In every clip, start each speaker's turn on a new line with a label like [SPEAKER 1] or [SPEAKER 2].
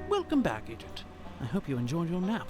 [SPEAKER 1] Welcome back, Agent. I hope you enjoyed your nap.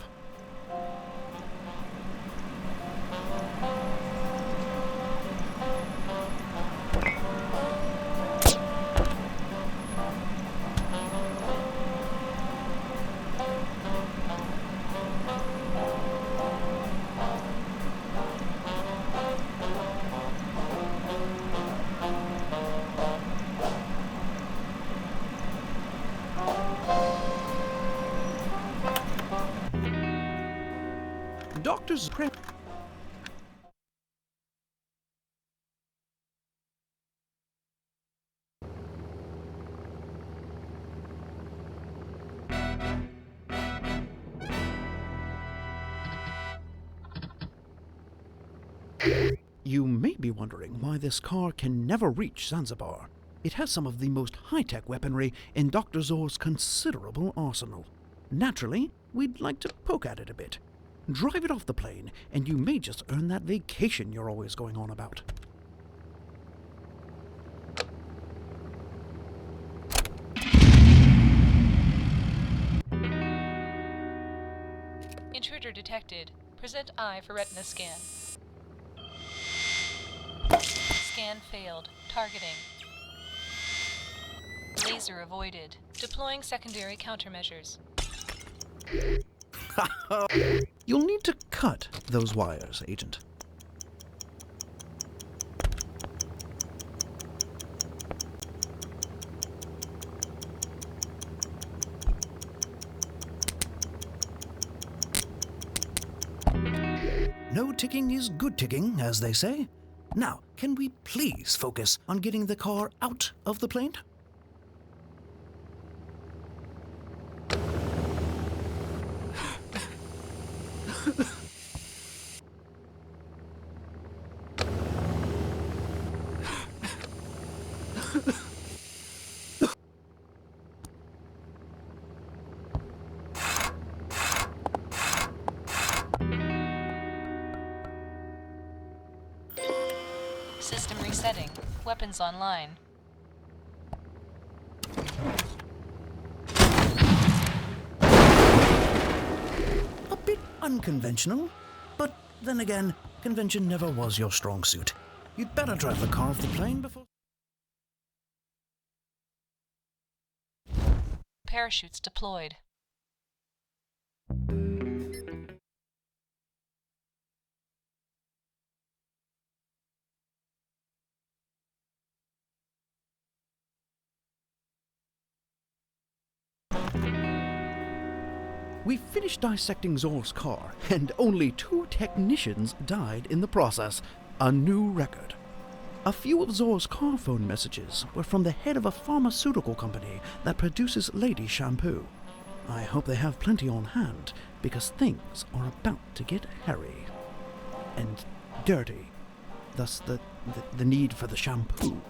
[SPEAKER 1] Doctor's pre- You may be wondering why this car can never reach Zanzibar. It has some of the most high-tech weaponry in Dr. Zor's considerable arsenal. Naturally, we'd like to poke at it a bit. Drive it off the plane, and you may just earn that vacation you're always going on about.
[SPEAKER 2] Intruder detected. Present eye for retina scan. Scan failed. Targeting. Laser avoided. Deploying secondary countermeasures.
[SPEAKER 1] You'll need to cut those wires, Agent. No ticking is good ticking, as they say. Now, can we please focus on getting the car out of the plane?
[SPEAKER 2] System resetting. Weapons online.
[SPEAKER 1] A bit unconventional, but then again, convention never was your strong suit. You'd better drive the car off the plane before...
[SPEAKER 2] Parachutes deployed.
[SPEAKER 1] We finished dissecting Zor's car, and only 2 technicians died in the process. A new record. A few of Zor's car phone messages were from the head of a pharmaceutical company that produces lady shampoo. I hope they have plenty on hand, because things are about to get hairy. And dirty. Thus the need for the shampoo.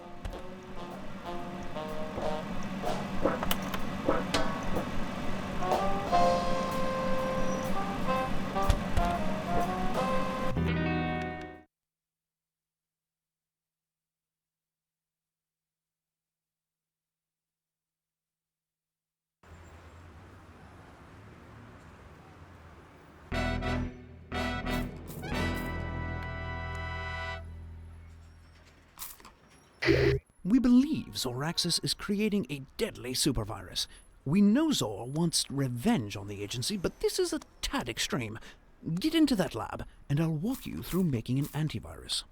[SPEAKER 1] We believe Zoraxis is creating a deadly supervirus. We know Zor wants revenge on the agency, but this is a tad extreme. Get into that lab, and I'll walk you through making an antivirus.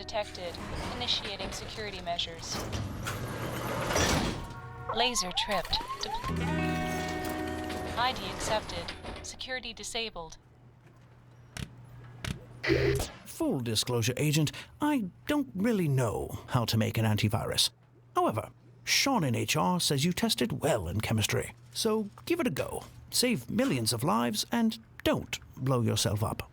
[SPEAKER 2] detected. Initiating security measures. Laser tripped. ID accepted. Security disabled.
[SPEAKER 1] Full disclosure, Agent, I don't really know how to make an antivirus. However, Sean in HR says you tested well in chemistry, so give it a go. Save millions of lives and don't blow yourself up.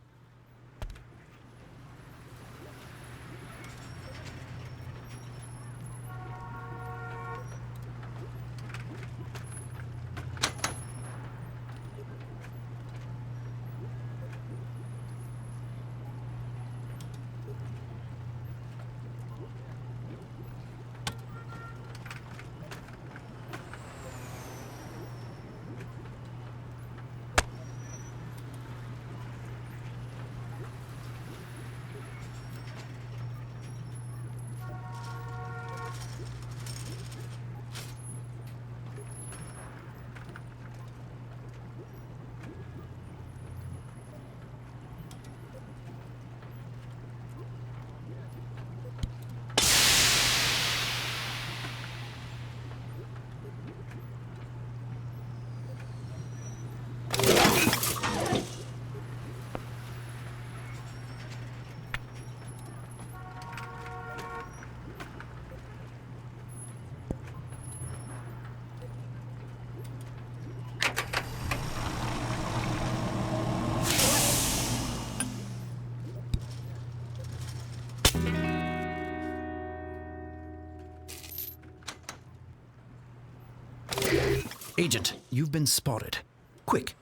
[SPEAKER 1] Agent, you've been spotted. Quick,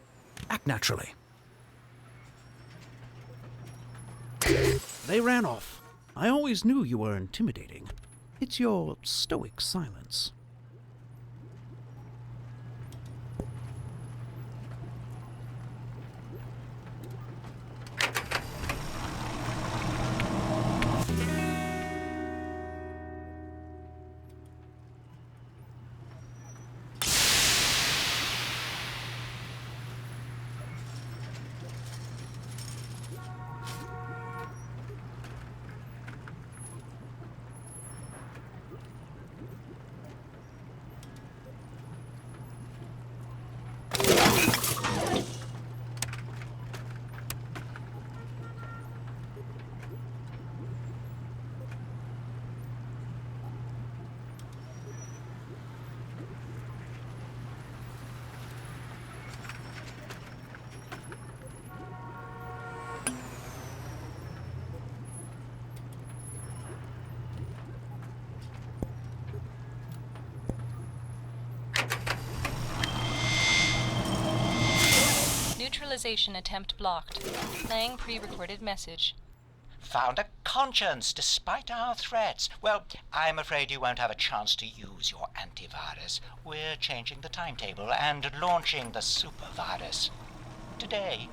[SPEAKER 1] act naturally. They ran off. I always knew you were intimidating. It's your stoic silence.
[SPEAKER 2] Neutralization attempt blocked. Playing pre-recorded message.
[SPEAKER 3] Found a conscience despite our threats. Well, I'm afraid you won't have a chance to use your antivirus. We're changing the timetable and launching the supervirus today.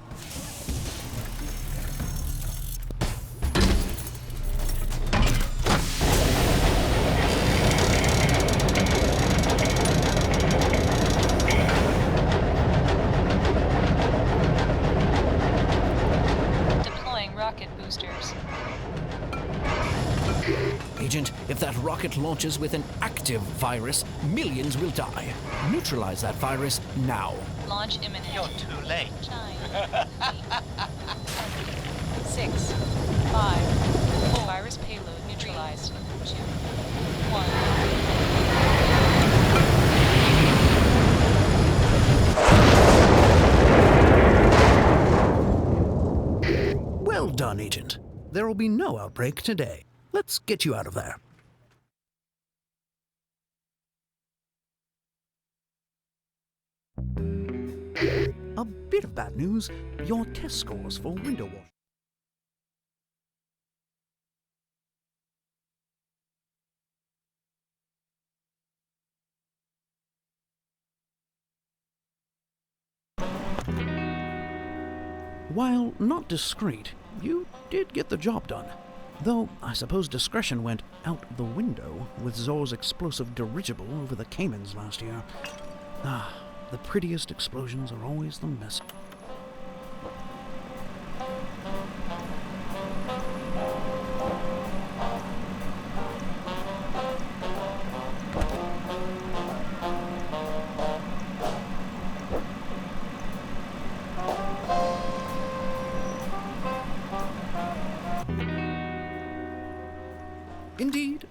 [SPEAKER 1] Agent, if that rocket launches with an active virus, millions will die. Neutralize that virus now.
[SPEAKER 2] Launch imminent.
[SPEAKER 3] You're too late.
[SPEAKER 2] 9, 8, 6, 5, 4. Virus payload neutralized. 2, 1.
[SPEAKER 1] Well done, Agent. There will be no outbreak today. Let's get you out of there. A bit of bad news. Your test scores for window wash. While not discreet, you did get the job done. Though, I suppose discretion went out the window with Zor's explosive dirigible over the Caymans last year. Ah, the prettiest explosions are always the mess.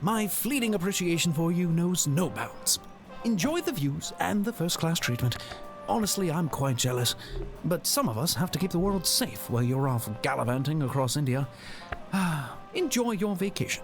[SPEAKER 1] My fleeting appreciation for you knows no bounds. Enjoy the views and the first-class treatment. Honestly, I'm quite jealous. But some of us have to keep the world safe while you're off gallivanting across India. Enjoy your vacation.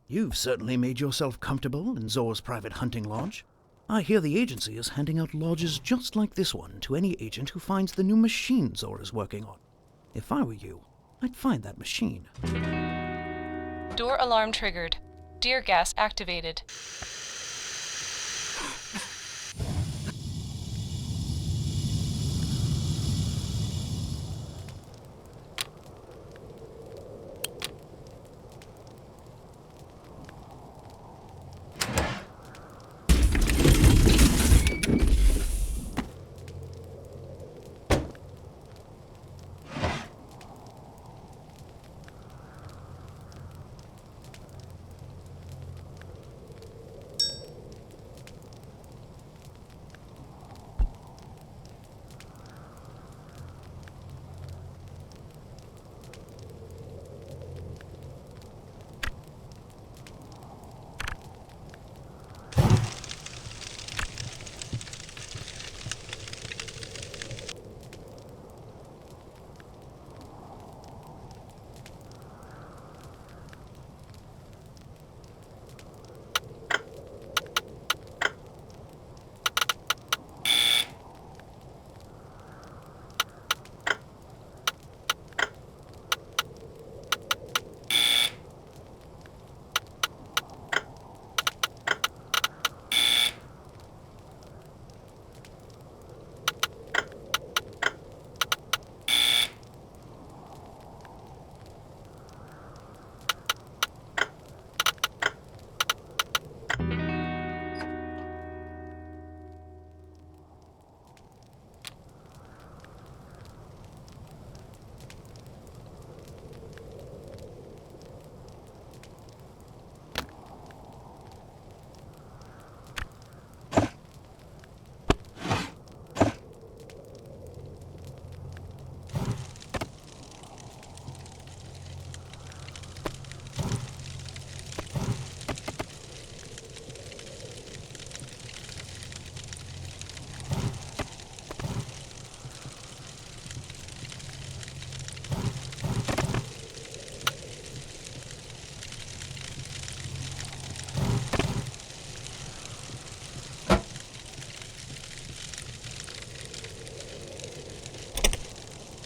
[SPEAKER 1] You've certainly made yourself comfortable in Zor's private hunting lodge. I hear the agency is handing out lodges just like this one to any agent who finds the new machine Zor is working on. If I were you, I'd find that machine.
[SPEAKER 2] Door alarm triggered. Tear gas activated.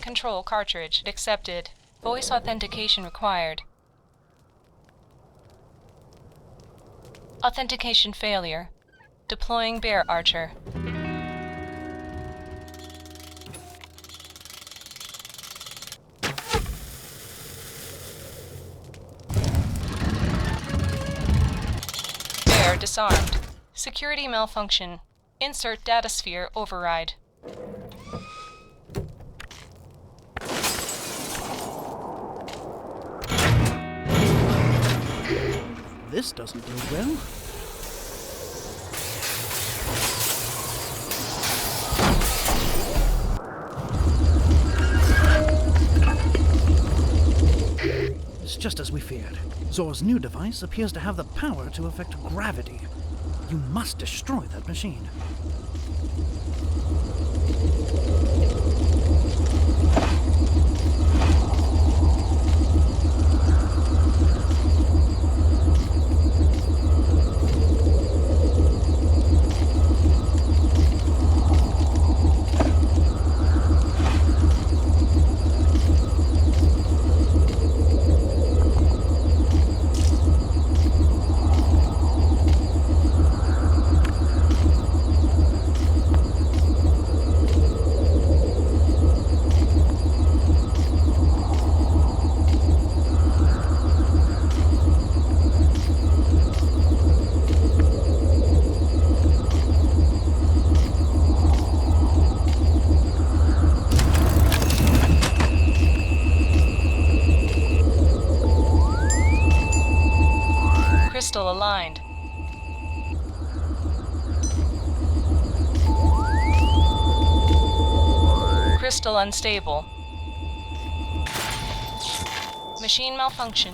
[SPEAKER 2] Control cartridge accepted. Voice authentication required. Authentication failure. Deploying Bear Archer. Bear disarmed. Security malfunction. Insert datasphere override.
[SPEAKER 1] This doesn't bode well. It's just as we feared. Zor's new device appears to have the power to affect gravity. You must destroy that machine.
[SPEAKER 2] aligned. Crystal unstable. Machine malfunction.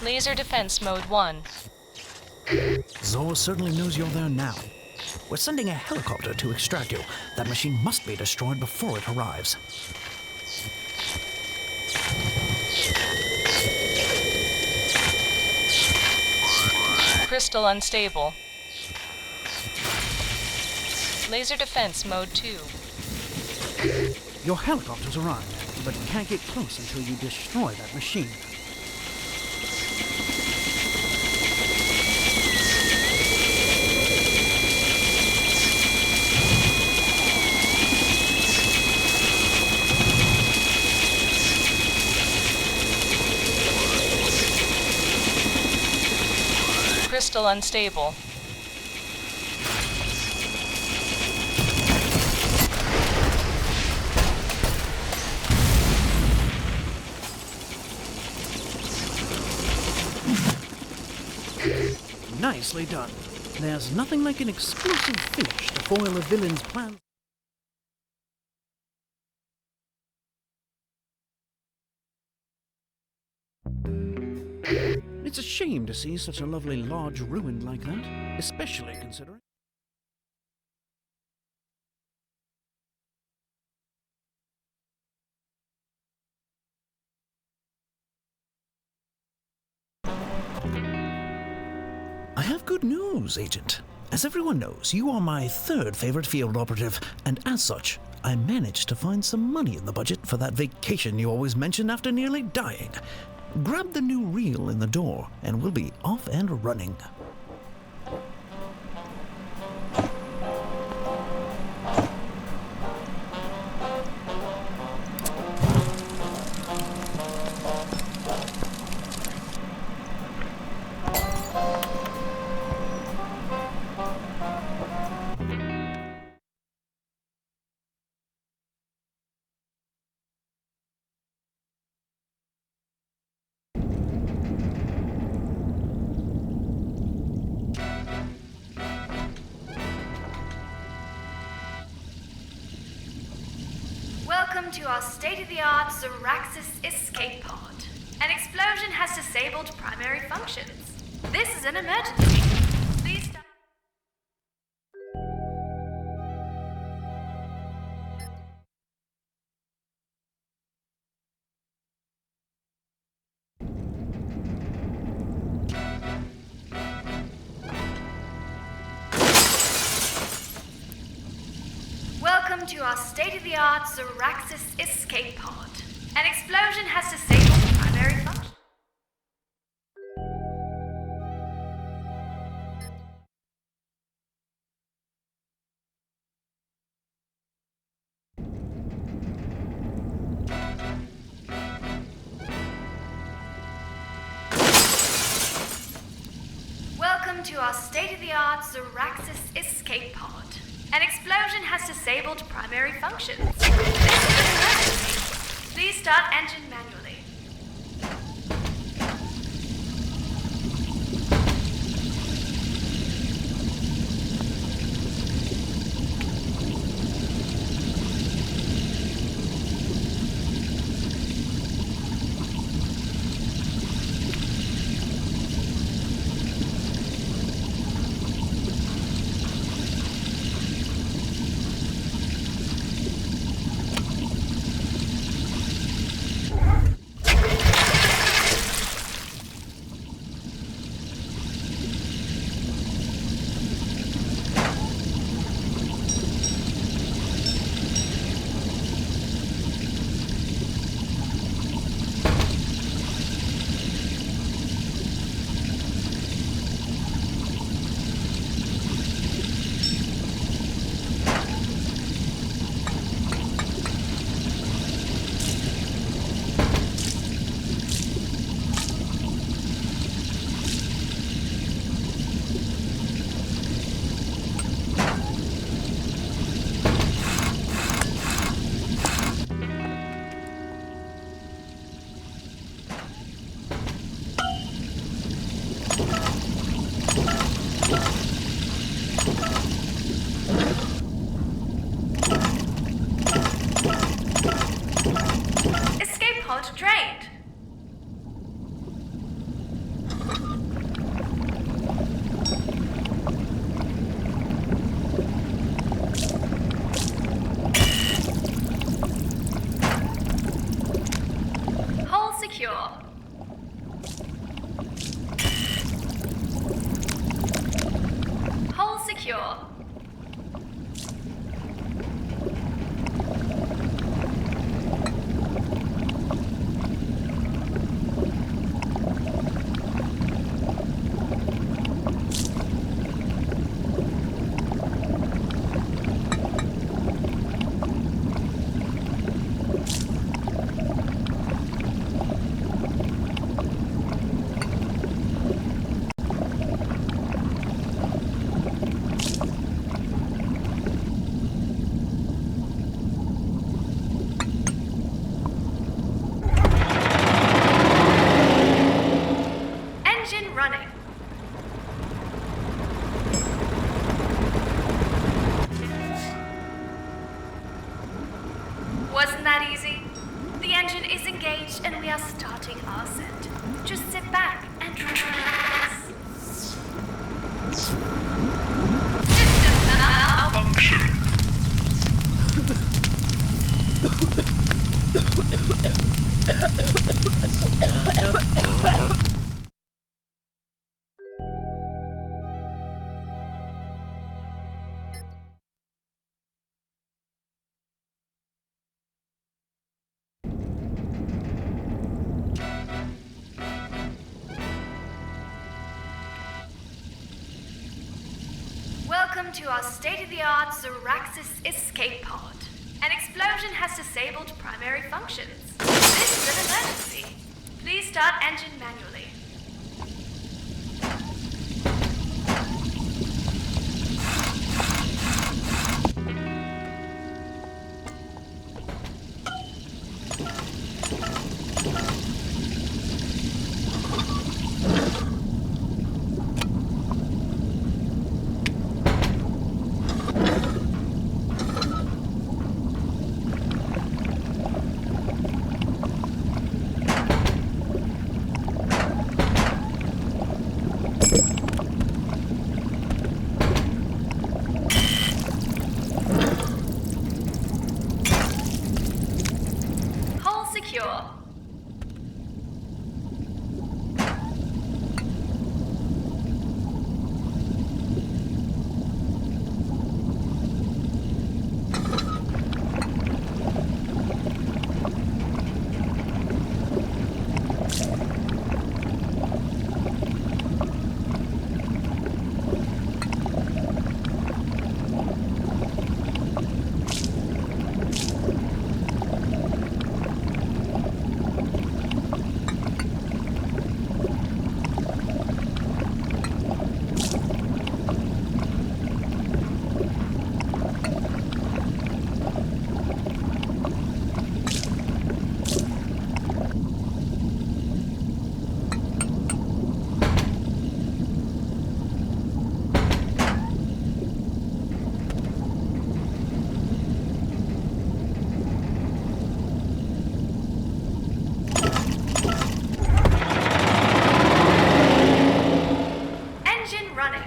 [SPEAKER 2] Laser defense mode 1.
[SPEAKER 1] Zor certainly knows you're there now. We're sending a helicopter to extract you. That machine must be destroyed before it arrives.
[SPEAKER 2] Crystal unstable. Laser defense mode 2.
[SPEAKER 1] Your helicopter's arrived, but can't get close until you destroy that machine.
[SPEAKER 2] Crystal unstable.
[SPEAKER 1] Nicely done. There's nothing like an exclusive finish to foil a villain's plan. It's a shame to see such a lovely lodge ruined like that, especially considering... I have good news, Agent. As everyone knows, you are my third favorite field operative, and as such, I managed to find some money in the budget for that vacation you always mention after nearly dying. Grab the new reel in the door, and we'll be off and running.
[SPEAKER 4] Welcome to our state-of-the-art Zoraxis escape pod. An explosion has disabled primary functions. This is an emergency. Please stop. Welcome to our state-of-the-art Zoraxis escape pod. An explosion has disabled primary function. Welcome to our state-of-the-art Zoraxis escape pod. An explosion has disabled primary functions. This is an emergency. Please start engine manually. secure. Engine running. Wasn't that easy? The engine is engaged and we are starting our ascent. Just sit back and relax. System malfunction. Welcome to our state-of-the-art Zoraxis escape pod. An explosion has disabled primary functions. This is an emergency. Please start engine manually. Hull secure. Engine running.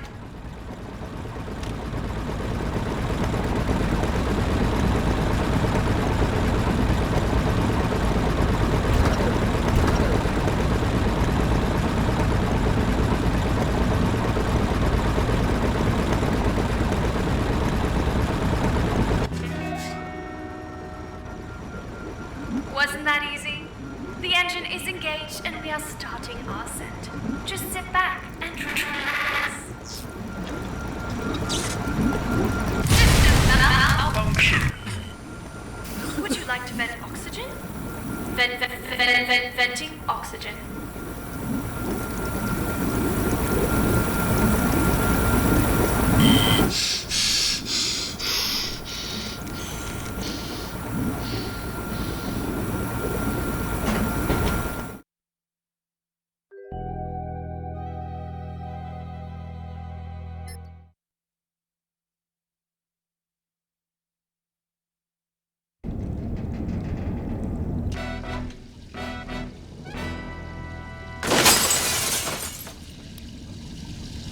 [SPEAKER 4] Wasn't that easy? The engine is engaged and we are starting our ascent. Just sit back and relax. System malfunction. Would you like to vent oxygen? Venting oxygen.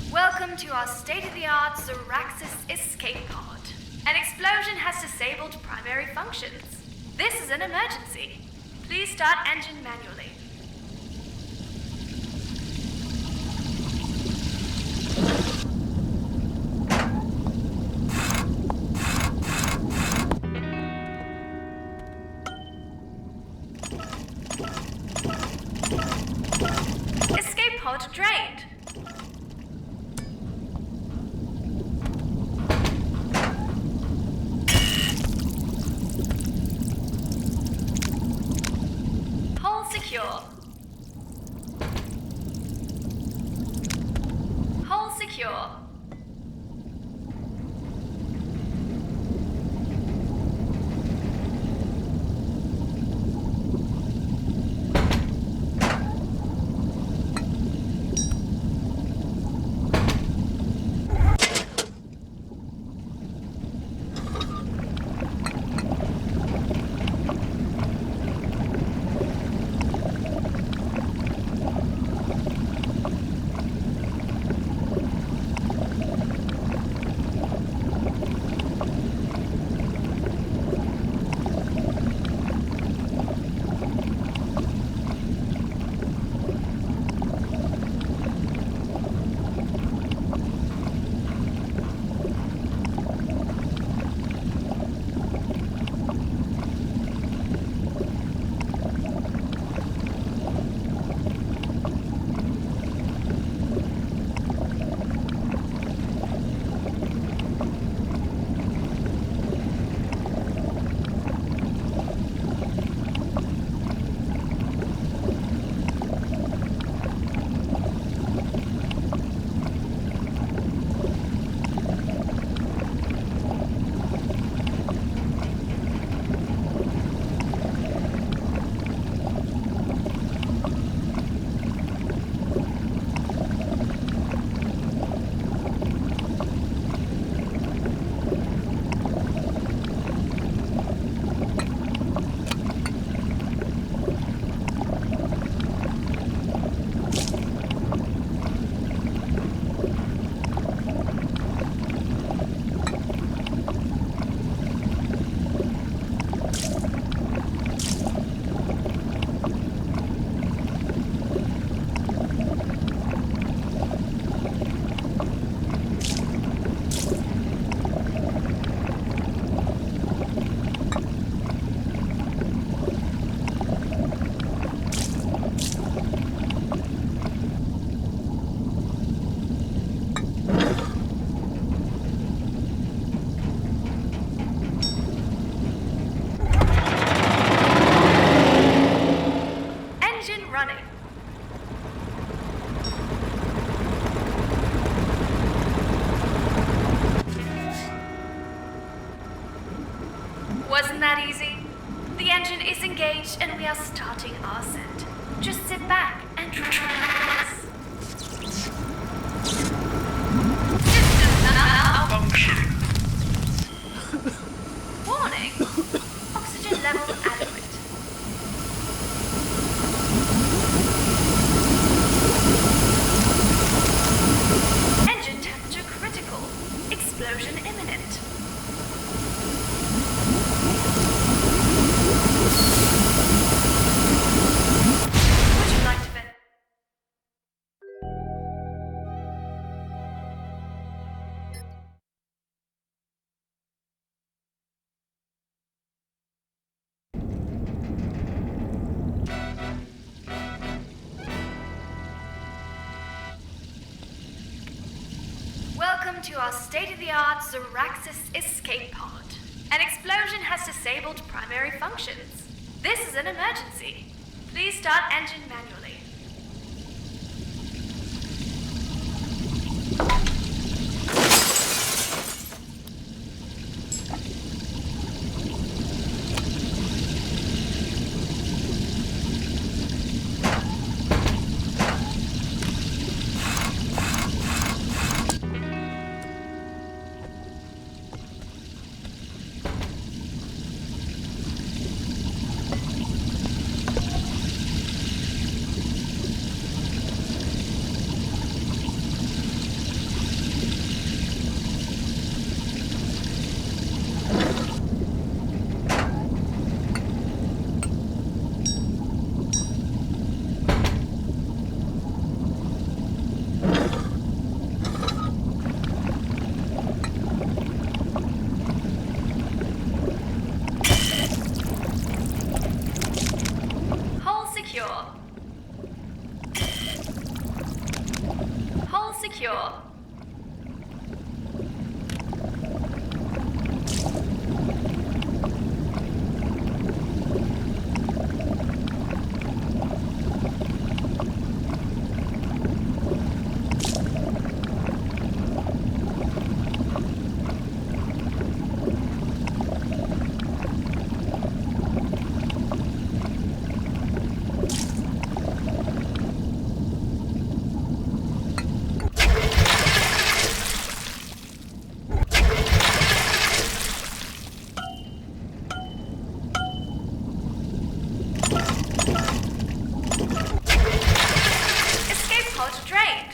[SPEAKER 4] Welcome to our state-of-the-art Zoraxis escape pod. An explosion has disabled primary functions. This is an emergency. Please start engine manually. that easy? The engine is engaged and we are starting our ascent. Just sit back and relax. System malfunction. Warning. Oxygen level adequate. Engine temperature critical. Explosion imminent. Would you like to vent? Welcome to our state-of-the-art Zoraxis escape pod. An explosion has disabled primary functions. This is an emergency. Please start engine manually. Hull secure. Hull secure. Escape pod drained.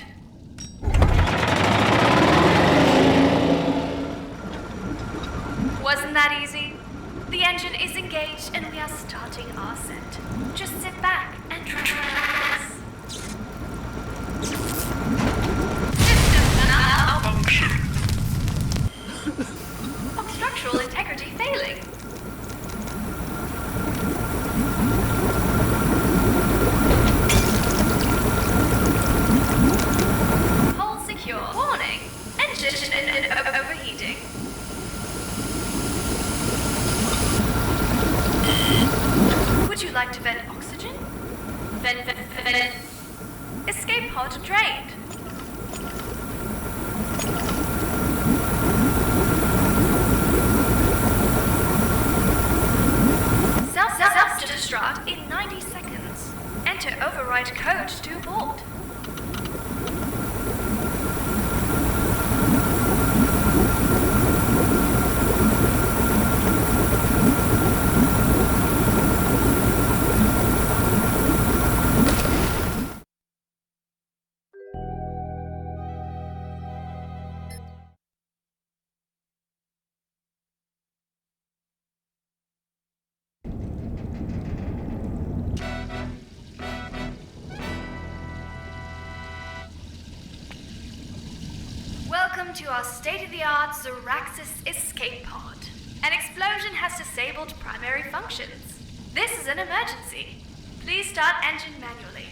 [SPEAKER 4] Wasn't that easy? The engine is engaged and we are starting our ascent. Just sit back and relax. System malfunction. Structural integrity failing. Hull secure. Warning. Engine overheating. Would you like to vent oxygen? Vent. Escape pod drained. Self-destruct in 90 seconds. Enter override code to board. Welcome to our state-of-the-art Zoraxis escape pod. An explosion has disabled primary functions. This is an emergency. Please start engine manually.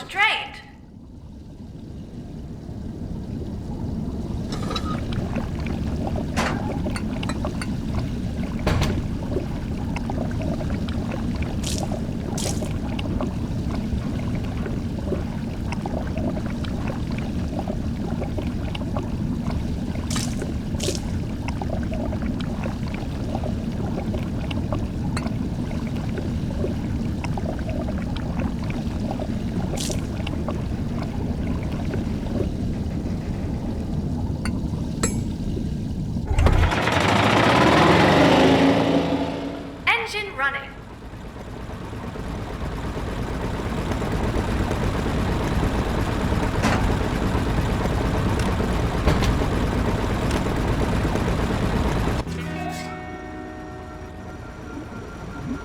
[SPEAKER 4] pod drained. Engine running.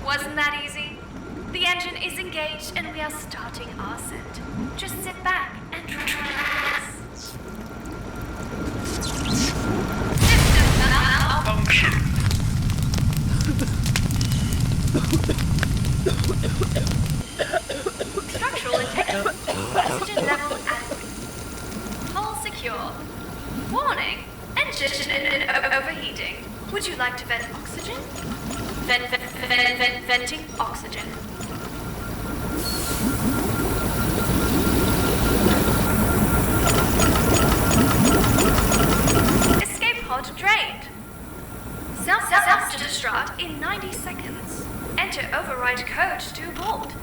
[SPEAKER 4] Wasn't that easy? The engine is engaged and we are starting our set. Just sit back and relax. System malfunction. Structural integrity. Oxygen level adequate. Hull secure. Warning. Engine overheating. Would you like to vent oxygen? Venting oxygen. Escape pod drained. Self-destruct in 90 seconds. Enter override code to board.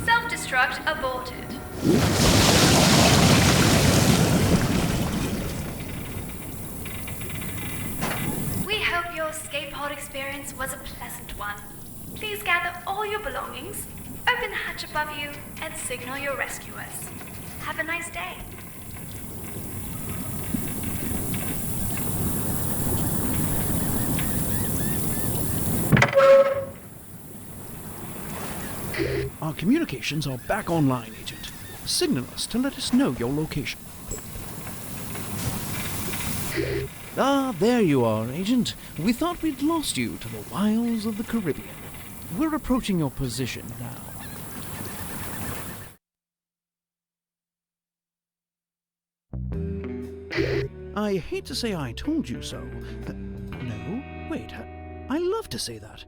[SPEAKER 4] Self-destruct aborted. We hope your escape pod experience was a pleasant one. Please gather all your belongings, open the hatch above you, and signal your rescuers. Have a nice day.
[SPEAKER 1] Our communications are back online, Agent. Signal us to let us know your location. Ah, there you are, Agent. We thought we'd lost you to the wilds of the Caribbean. We're approaching your position now. I hate to say I told you so. No, wait. I love to say that.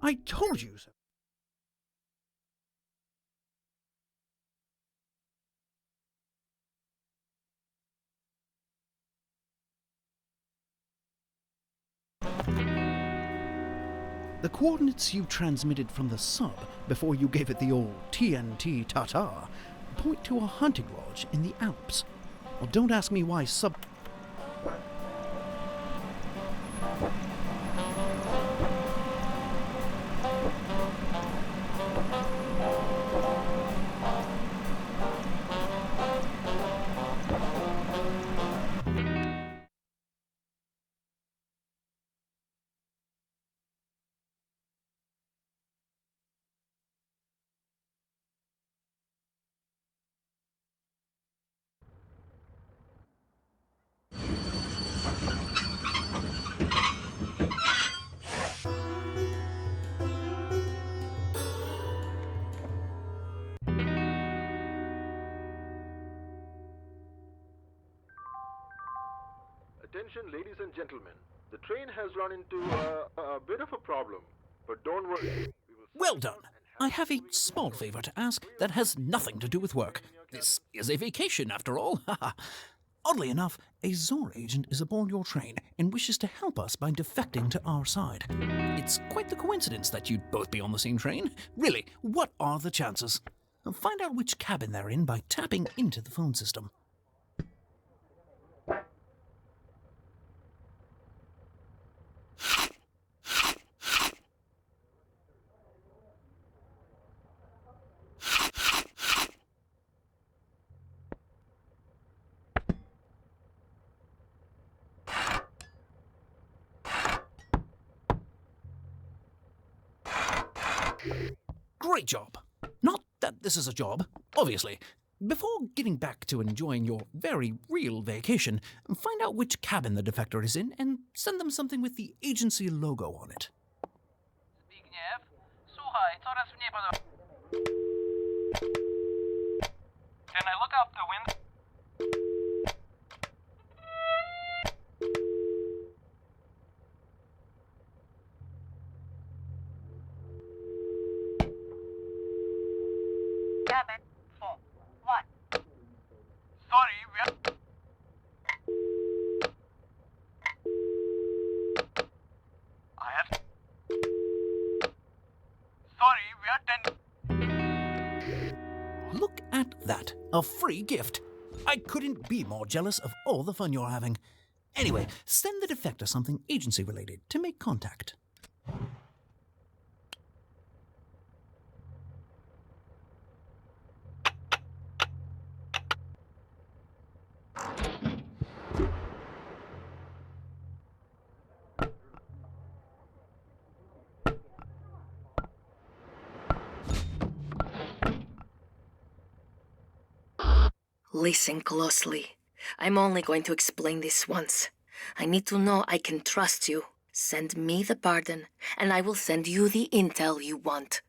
[SPEAKER 1] I told you so. The coordinates you transmitted from the sub before you gave it the old TNT ta-ta point to a hunting lodge in the Alps. Well, don't ask me why sub...
[SPEAKER 5] Attention, ladies and gentlemen. The train has run into a bit of a problem, but don't worry.
[SPEAKER 1] Well done. I have a small favor to ask that has nothing to do with work. This is a vacation, after all. Oddly enough, a Zor agent is aboard your train and wishes to help us by defecting to our side. It's quite the coincidence that you'd both be on the same train. Really, what are the chances? Find out which cabin they're in by tapping into the phone system. Great job. Not that this is a job, obviously. Before getting back to enjoying your very real vacation, find out which cabin the defector is in and send them something with the agency logo on it.
[SPEAKER 6] Zbigniew, słuchaj, coraz mniej podoba. Can I look out the window?
[SPEAKER 7] Cabin 4-1.
[SPEAKER 6] Sorry, we are... I have... Sorry, we are 10...
[SPEAKER 1] Look at that. A free gift. I couldn't be more jealous of all the fun you're having. Anyway, send the defector something agency-related to make contact.
[SPEAKER 7] Listen closely. I'm only going to explain this once. I need to know I can trust you. Send me the pardon, and I will send you the intel you want.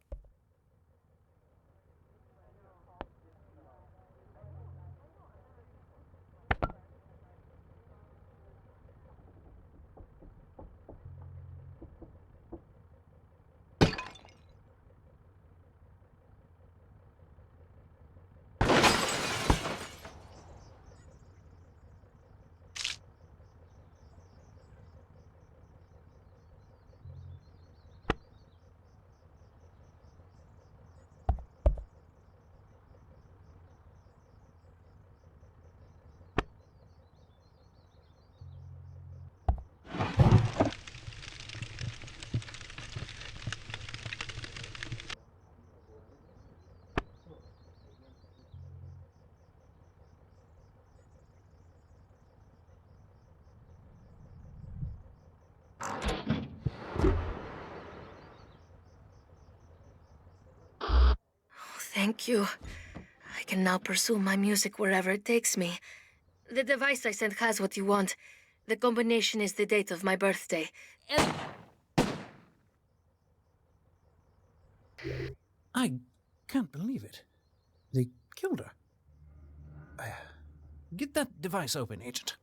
[SPEAKER 7] Thank you. I can now pursue my music wherever it takes me. The device I sent has what you want. The combination is the date of my birthday. And
[SPEAKER 1] I can't believe it. They killed her. Get that device open, Agent.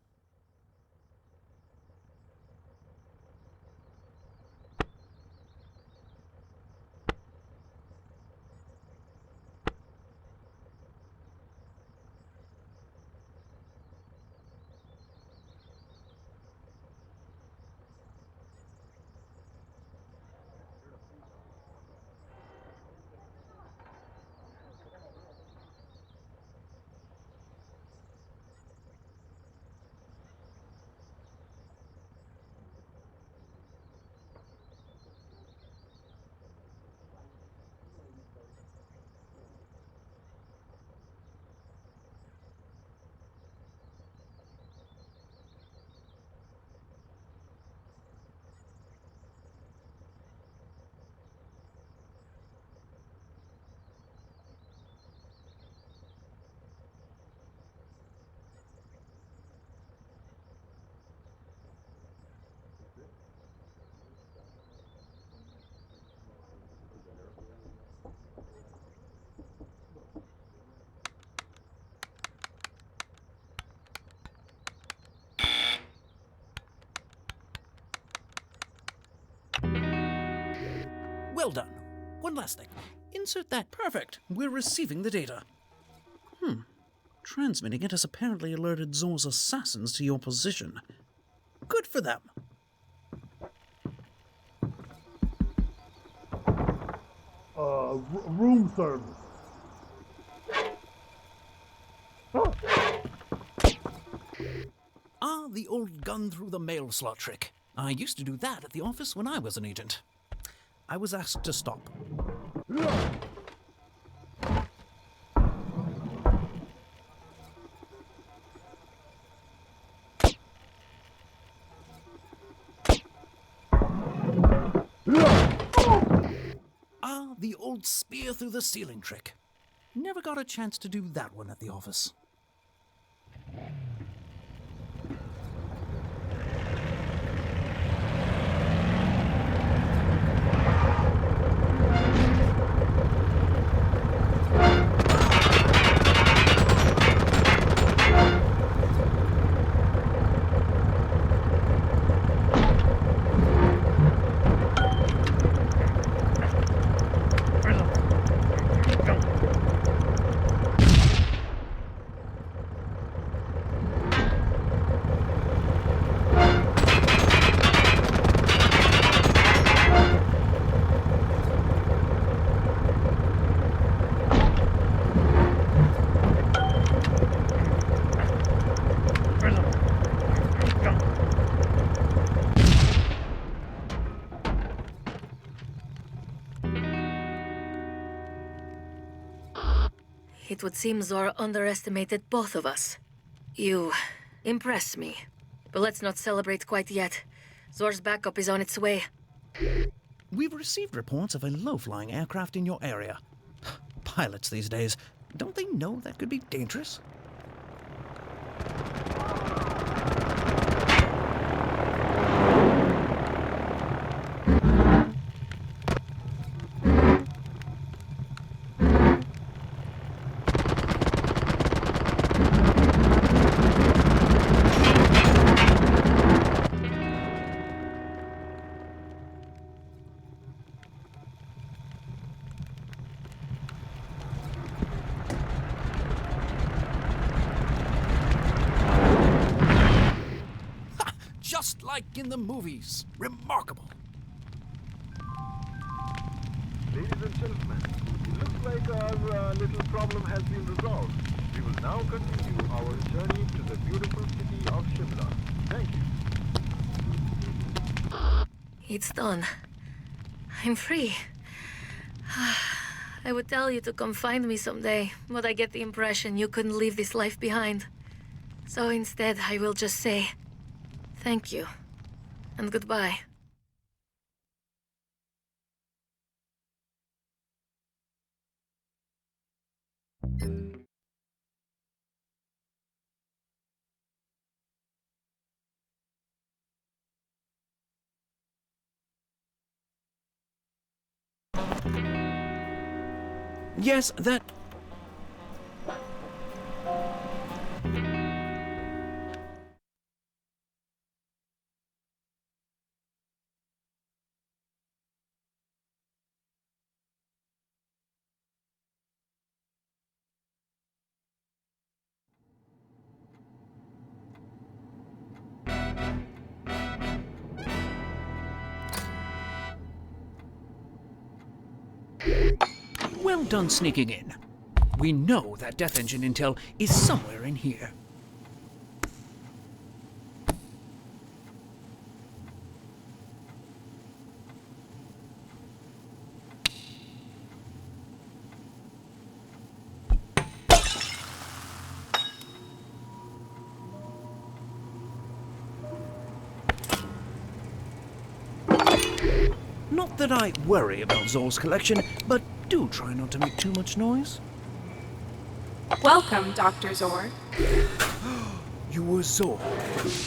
[SPEAKER 1] Well done. One last thing. Insert that. Perfect. We're receiving the data. Transmitting it has apparently alerted Zor's assassins to your position. Good for them.
[SPEAKER 5] Room service.
[SPEAKER 1] Ah, the old gun through the mail slot trick. I used to do that at the office when I was an agent. I was asked to stop. Ah, the old spear through the ceiling trick. Never got a chance to do that one at the office.
[SPEAKER 7] It would seem Zor underestimated both of us. You impress me. But let's not celebrate quite yet. Zor's backup is on its way.
[SPEAKER 1] We've received reports of a low-flying aircraft in your area. Pilots these days, don't they know that could be dangerous? Just like in the movies. Remarkable.
[SPEAKER 5] Ladies and gentlemen, it looks like our little problem has been resolved. We will now continue our journey to the beautiful city of Shimla. Thank you.
[SPEAKER 7] It's done. I'm free. I would tell you to come find me someday, but I get the impression you couldn't leave this life behind. So instead, I will just say thank you and goodbye.
[SPEAKER 1] Yes, that... Well done sneaking in. We know that Death Engine intel is somewhere in here. Not that I worry about Zor's collection, but do try not to make too much noise.
[SPEAKER 8] Welcome, Dr. Zor.
[SPEAKER 1] You were Zor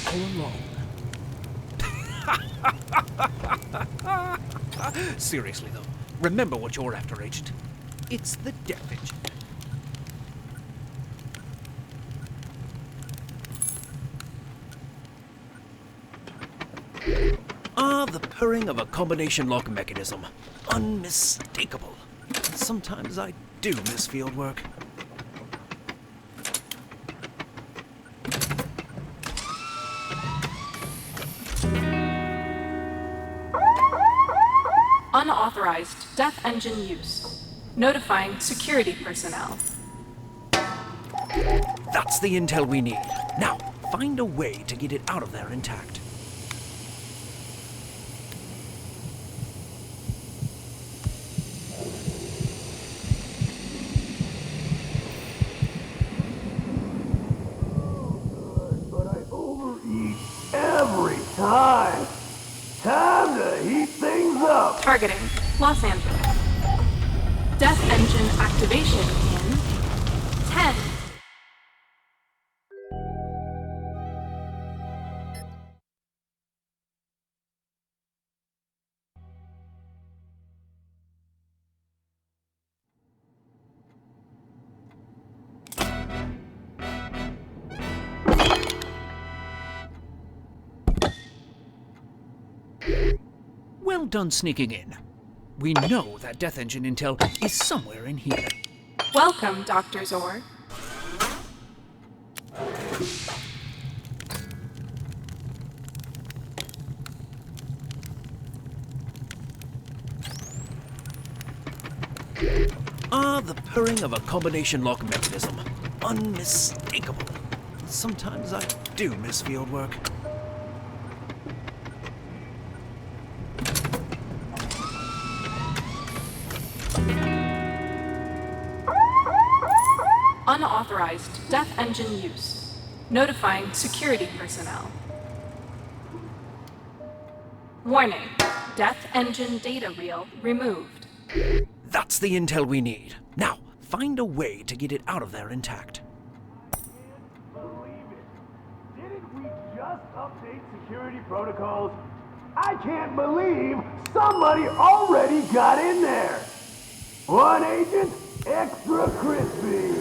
[SPEAKER 1] all along. Seriously, though, remember what you're after, Agent. It's the Death Engine. Ah, the purring of a combination lock mechanism. Unmistakable. Sometimes I do miss field work.
[SPEAKER 8] Unauthorized Death Engine use. Notifying security personnel.
[SPEAKER 1] That's the intel we need. Now, find a way to get it out of there intact.
[SPEAKER 9] Every time. Time to heat things up.
[SPEAKER 8] Targeting Los Angeles. Death engine activation in 10.
[SPEAKER 1] Well done sneaking in. We know that Death Engine intel is somewhere in here.
[SPEAKER 8] Welcome, Dr. Zor.
[SPEAKER 1] Ah, the purring of a combination lock mechanism. Unmistakable. Sometimes I do miss field work.
[SPEAKER 8] Unauthorized Death engine use. Notifying security personnel. Warning. Death engine data reel removed.
[SPEAKER 1] That's the intel we need. Now, find a way to get it out of there intact.
[SPEAKER 9] Believe it. Didn't we just update security protocols? I can't believe somebody already got in there. One agent, extra crispy.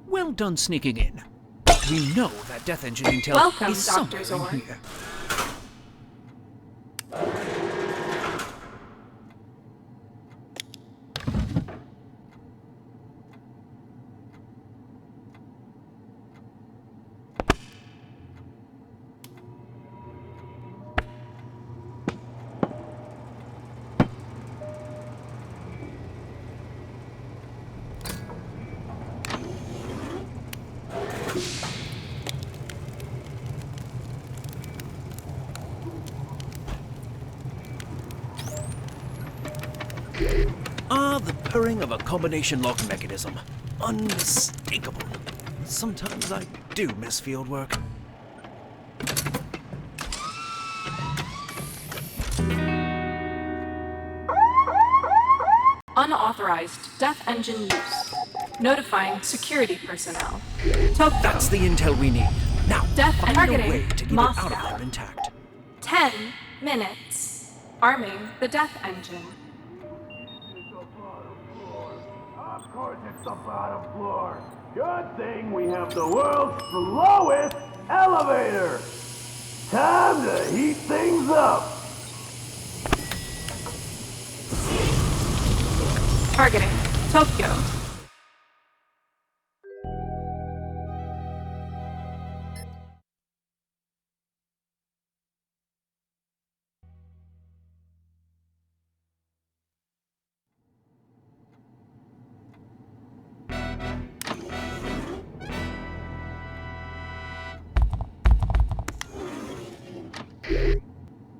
[SPEAKER 1] Well done sneaking in. We know that Death Engine intel
[SPEAKER 8] Welcome,
[SPEAKER 1] is
[SPEAKER 8] Dr.
[SPEAKER 1] somewhere in
[SPEAKER 8] Zor.
[SPEAKER 1] here. Ah, the purring of a combination lock mechanism. Unmistakable. Sometimes I do miss field work.
[SPEAKER 8] Unauthorized Death engine use. Notifying security personnel.
[SPEAKER 1] That's the intel we need. Now,
[SPEAKER 8] Death
[SPEAKER 1] find a
[SPEAKER 8] targeting
[SPEAKER 1] way to get it out of
[SPEAKER 8] Moscow.
[SPEAKER 1] there intact.
[SPEAKER 8] 10 minutes. Arming the Death engine.
[SPEAKER 9] Of course it's the bottom floor. Good thing we have the world's slowest elevator. Time to heat things up.
[SPEAKER 8] Targeting Tokyo.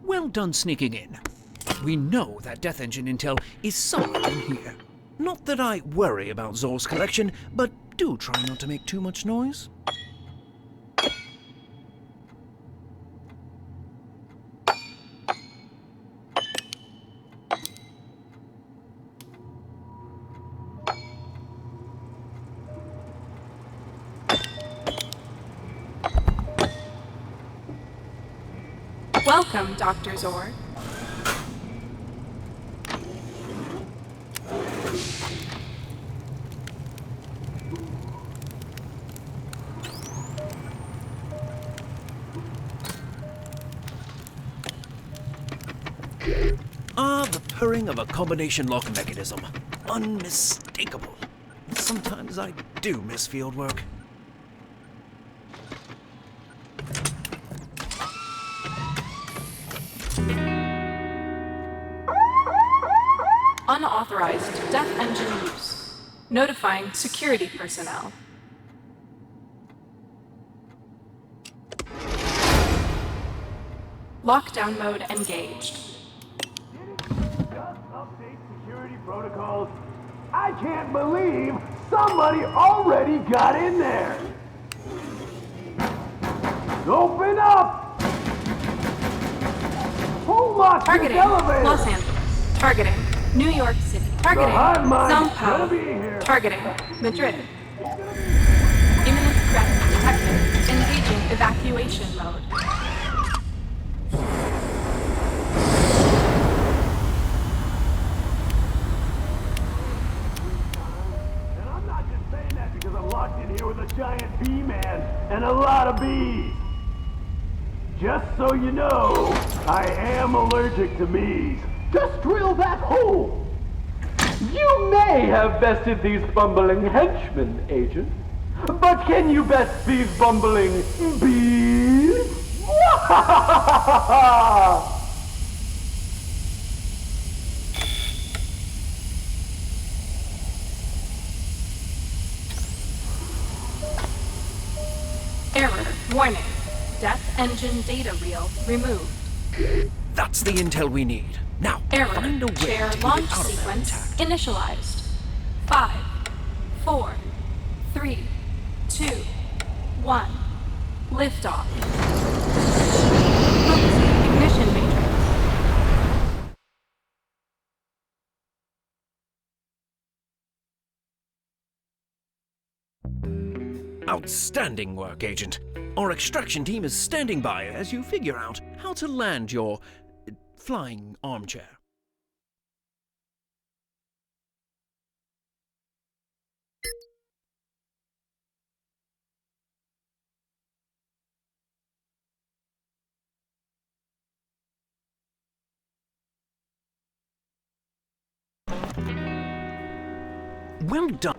[SPEAKER 1] Well done sneaking in. We know that Death Engine intel is somewhere in here. Not that I worry about Zor's collection, but do try not to make too much noise.
[SPEAKER 8] Welcome, Dr. Zor.
[SPEAKER 1] Ah, the purring of a combination lock mechanism. Unmistakable. Sometimes I do miss field work.
[SPEAKER 8] Unauthorized Death engine use. Notifying security personnel. Lockdown mode engaged.
[SPEAKER 9] Just update security protocols. I can't believe somebody already got in there. Open up! Who locked this
[SPEAKER 8] Targeting
[SPEAKER 9] elevator?
[SPEAKER 8] Los Angeles. Targeting New York City. Targeting
[SPEAKER 9] hard mine's
[SPEAKER 8] Sao
[SPEAKER 9] gonna
[SPEAKER 8] Paulo.
[SPEAKER 9] be here.
[SPEAKER 8] Targeting Madrid. Imminent threat detected. Engaging evacuation mode.
[SPEAKER 9] And I'm not just saying that because I'm locked in here with a giant bee man and a lot of bees. Just so you know, I am allergic to bees. Just drill that hole. You may have bested these bumbling henchmen, Agent. But can you best these bumbling bees?
[SPEAKER 8] Error. Warning. Death engine data reel removed.
[SPEAKER 10] That's the intel we need. Now,
[SPEAKER 8] Error.
[SPEAKER 10] find a way
[SPEAKER 8] Share
[SPEAKER 10] to get
[SPEAKER 8] launch
[SPEAKER 10] it out of there
[SPEAKER 8] sequence
[SPEAKER 10] intact.
[SPEAKER 8] initialized. 5, 4, 3, 2, 1. Liftoff. Focusing ignition matrix.
[SPEAKER 10] Outstanding work, Agent. Our extraction team is standing by as you figure out how to land your flying armchair. Well done.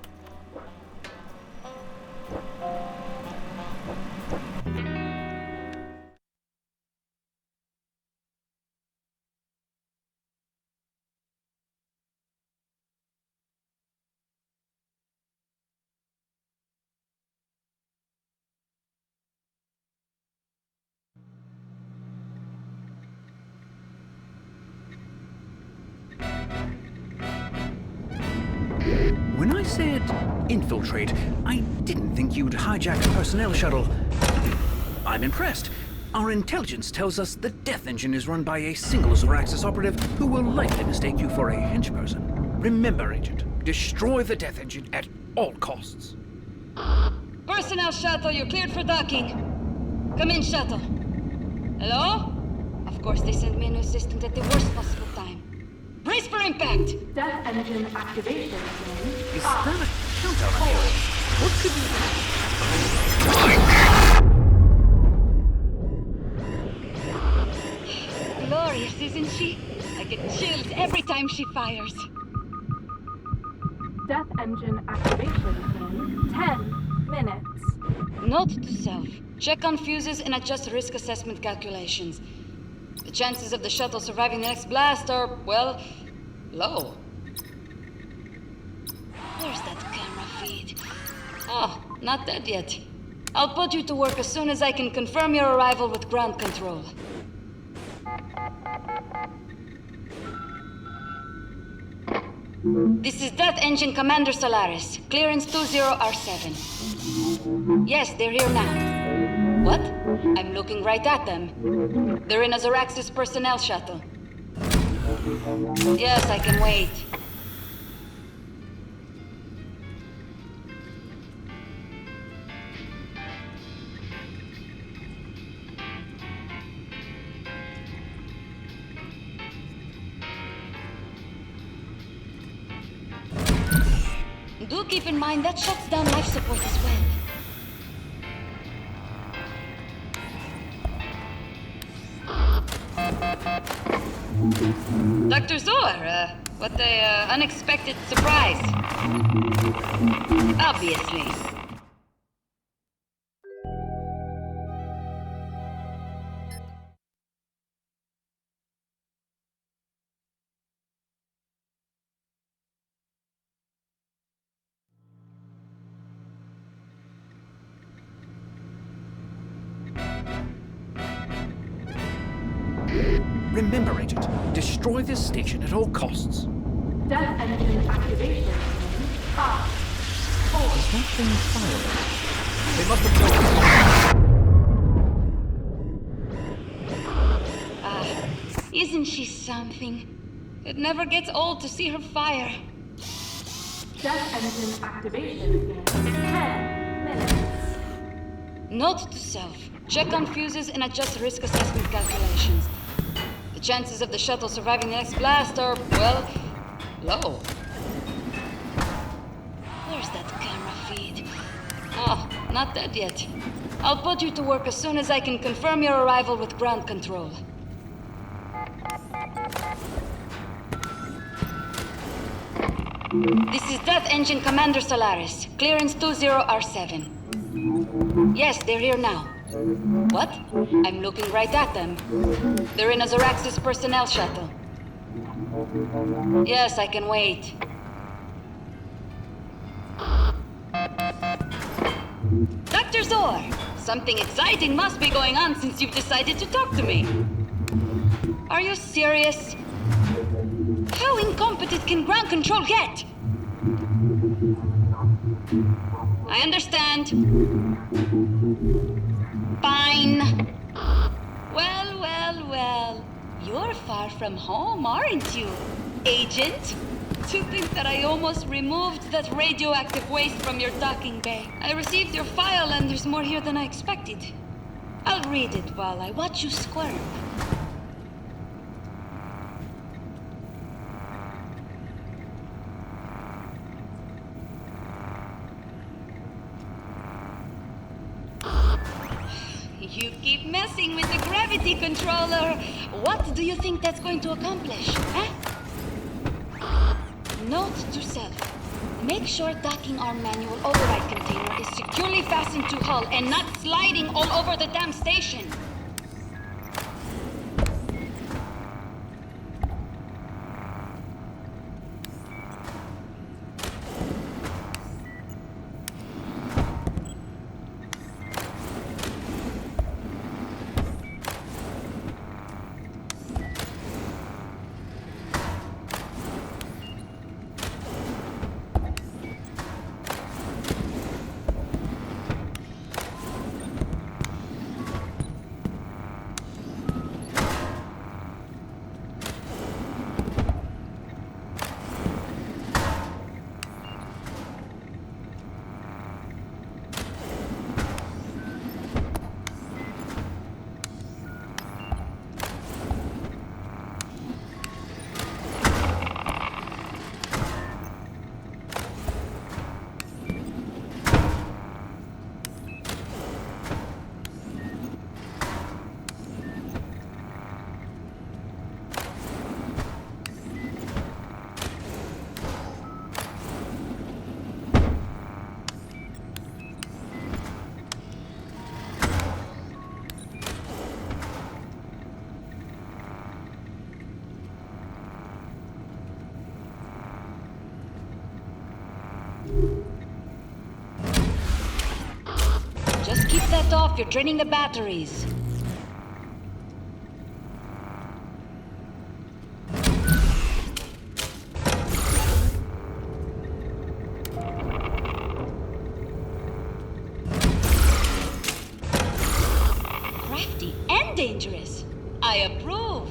[SPEAKER 10] When I said infiltrate, I didn't think you'd hijack a personnel shuttle. I'm impressed. Our intelligence tells us the Death Engine is run by a single Zoraxis operative who will likely mistake you for a henchperson. Remember, Agent, destroy the Death Engine at all costs.
[SPEAKER 11] Personnel shuttle, you're cleared for docking. Come in, shuttle. Hello? Of course, they send me a new assistant at the worst possible time. Brace for impact!
[SPEAKER 8] Death engine activation.
[SPEAKER 10] Is that a countdown? What could
[SPEAKER 11] Glorious, isn't she? I get chills every time she fires.
[SPEAKER 8] Death engine activation in 10 minutes.
[SPEAKER 11] Note to self. Check on fuses and adjust risk assessment calculations. The chances of the shuttle surviving the next blast are, well, low. Where's that camera feed? Oh, not dead yet. I'll put you to work as soon as I can confirm your arrival with ground control. This is Death Engine Commander Solaris. Clearance 20R7. Yes, they're here now. What? I'm looking right at them. They're in a Zoraxis personnel shuttle. Yes, I can wait. Do keep in mind that shuts down life support as well. Dr. Zor, what a unexpected surprise. Obviously.
[SPEAKER 10] Remember, Agent, destroy this station at all costs.
[SPEAKER 8] Death engine activation. 5, 4.
[SPEAKER 1] Is that thing firing? They must have killed
[SPEAKER 11] Isn't she something? It never gets old to see her fire.
[SPEAKER 8] Death engine activation in 10 minutes.
[SPEAKER 11] Note to self. Check on fuses and adjust risk assessment calculations. The chances of the shuttle surviving the next blast are, well, low. Where's that camera feed? Oh, not dead yet. I'll put you to work as soon as I can confirm your arrival with ground control. This is Death Engine Commander Solaris. Clearance 20R7. Yes, they're here now. What? I'm looking right at them. They're in a Zoraxis personnel shuttle. Yes, I can wait. Dr. Zor! Something exciting must be going on since you've decided to talk to me. Are you serious? How incompetent can ground control get? I understand. Fine. Well. You're far from home, aren't you, Agent? To think that I almost removed that radioactive waste from your docking bay. I received your file and there's more here than I expected. I'll read it while I watch you squirm. You keep messing with the gravity controller. What do you think that's going to accomplish, huh? Note to self. Make sure docking arm manual override container is securely fastened to hull and not sliding all over the damn station. Just keep that off, you're draining the batteries. Crafty and dangerous. I approve.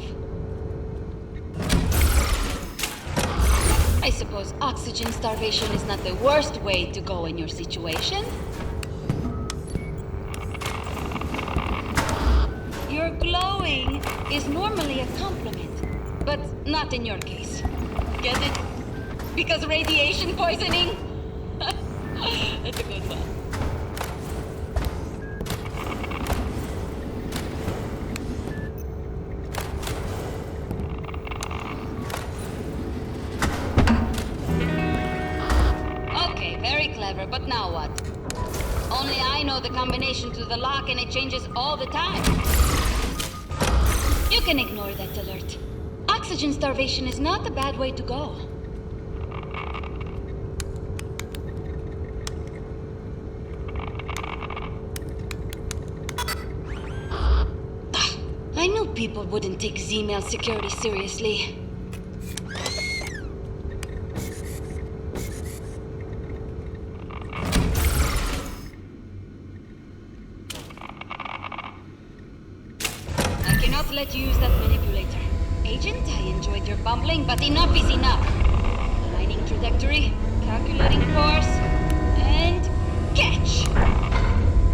[SPEAKER 11] I suppose oxygen starvation is not the worst way to go in your situation. Your glowing is normally a compliment, but not in your case. Get it? Because radiation poisoning? That's a good one. Okay, very clever, but now what? Only I know the combination to the lock and it changes all the time. You can ignore that alert. Oxygen starvation is not a bad way to go. I knew people wouldn't take Z-Mail security seriously. I cannot let you use that manipulator. Agent, I enjoyed your bumbling, but enough is enough. Aligning trajectory, calculating force, and catch!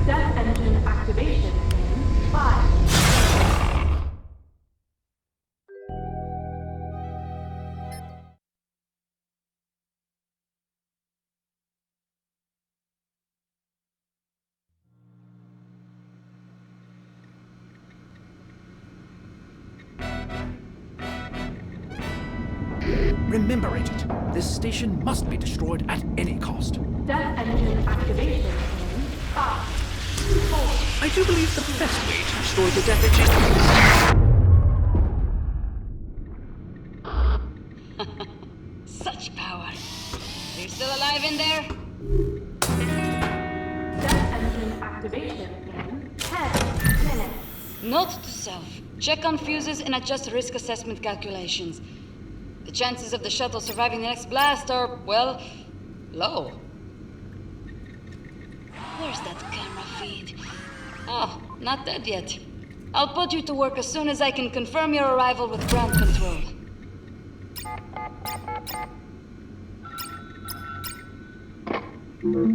[SPEAKER 8] Death engine activation in 5.
[SPEAKER 10] Remember, Agent, this station must be destroyed at any cost.
[SPEAKER 8] Death engine activation in 5, 4.
[SPEAKER 10] I do believe the best way to destroy the Death Engine...
[SPEAKER 11] Such power. Are you still alive in there?
[SPEAKER 8] Death engine activation in 10 minutes.
[SPEAKER 11] Note to self. Check on fuses and adjust risk assessment calculations. The chances of the shuttle surviving the next blast are, well, low. Where's that camera feed? Oh, not dead yet. I'll put you to work as soon as I can confirm your arrival with ground control.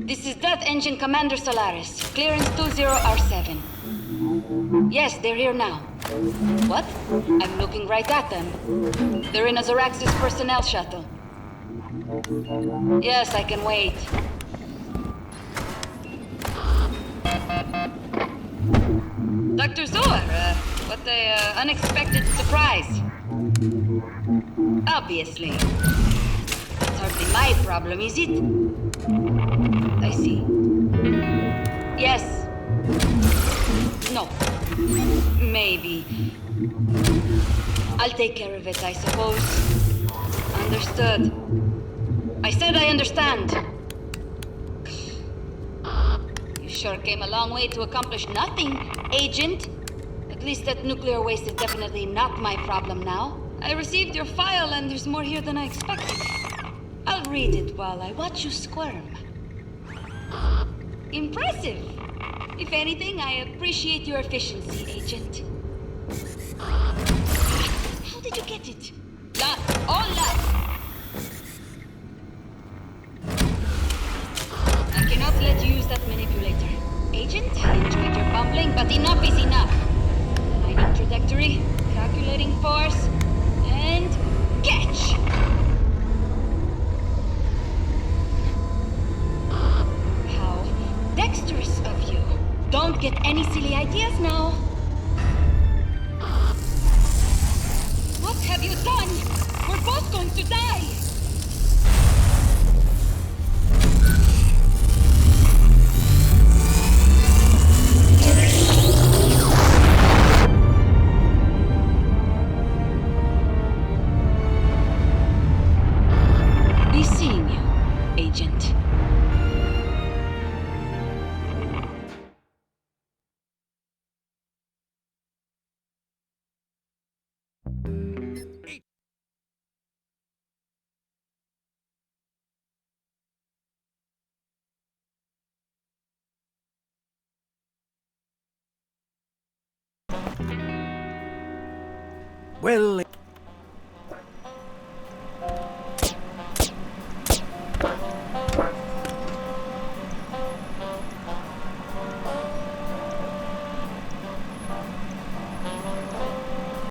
[SPEAKER 11] This is Death Engine Commander Solaris. Clearance 20R7. Yes, they're here now. What? I'm looking right at them. They're in a Zoraxis personnel shuttle. Yes, I can wait. Dr. Zohar, what a unexpected surprise. Obviously. It's hardly my problem, is it? I see. Yes. No. Maybe. I'll take care of it, I suppose. Understood. I said I understand. You sure came a long way to accomplish nothing, Agent. At least that nuclear waste is definitely not my problem now. I received your file and there's more here than I expected. I'll read it while I watch you squirm. Impressive. If anything, I appreciate your efficiency, Agent. How did you get it? Lot. All lot. I cannot let you use that manipulator. Agent, I enjoyed your bumbling, but enough is enough. Aligning trajectory, calculating force, and catch! How dexterous of you. Don't get any silly ideas now. What have you done? We're both going to die! Be seeing you, Agent.
[SPEAKER 10] Well...